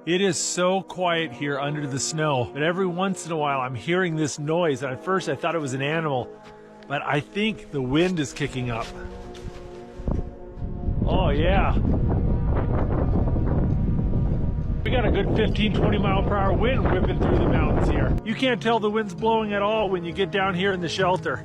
It is so quiet here under the snow, but every once in a while I'm hearing this noise, and at first I thought it was an animal, but I think the wind is kicking up. Oh yeah. We got a good 15-20 mile per hour wind whipping through the mountains here. You can't tell the wind's blowing at all when you get down here in the shelter.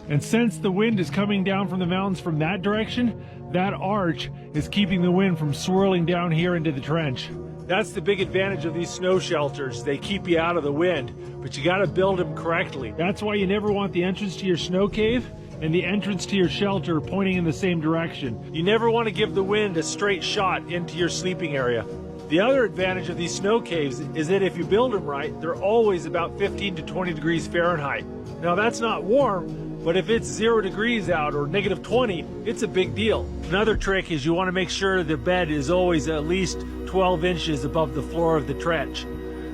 And since the wind is coming down from the mountains from that direction, that arch is keeping the wind from swirling down here into the trench. That's the big advantage of these snow shelters. They keep you out of the wind, but you gotta build them correctly. That's why you never want the entrance to your snow cave and the entrance to your shelter pointing in the same direction. You never want to give the wind a straight shot into your sleeping area. The other advantage of these snow caves is that if you build them right, they're always about 15 to 20 degrees Fahrenheit. Now that's not warm, but if it's 0 degrees out or -20, it's a big deal. Another trick is you want to make sure the bed is always at least 12 inches above the floor of the trench.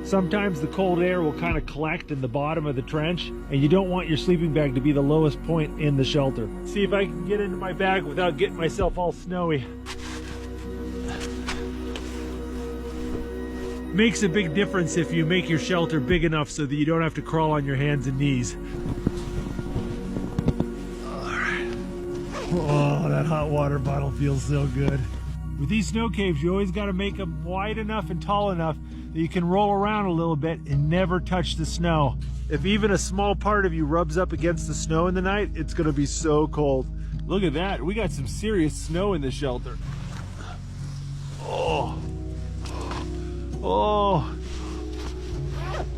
Sometimes the cold air will kind of collect in the bottom of the trench, and you don't want your sleeping bag to be the lowest point in the shelter. See if I can get into my bag without getting myself all snowy. Makes a big difference if you make your shelter big enough so that you don't have to crawl on your hands and knees. Oh, that hot water bottle feels so good. With these snow caves, you always got to make them wide enough and tall enough that you can roll around a little bit and never touch the snow. If even a small part of you rubs up against the snow in the night, it's going to be so cold. Look at that. We got some serious snow in the shelter. Oh. Oh.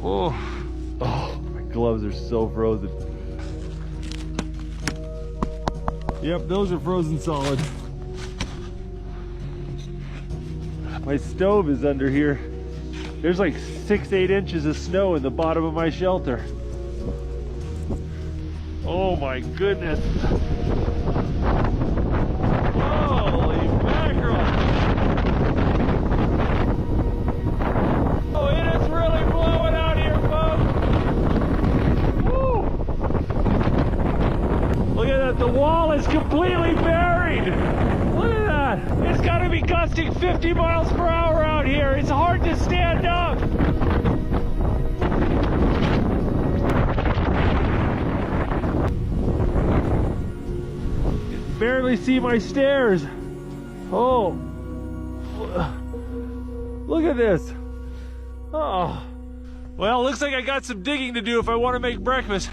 Oh. Oh, my gloves are so frozen. Yep, those are frozen solid. My stove is under here. There's like 6-8 inches of snow in the bottom of my shelter. Oh my goodness. Holy mackerel. Oh, it is really blowing out here, folks. Woo. Look at that, the wall is completely buried. Look at that. It's got to be gusting 50 miles per hour out here. It's hard to stand up. You can barely see my stairs. Oh. Look at this. Oh. Well, looks like I got some digging to do if I want to make breakfast.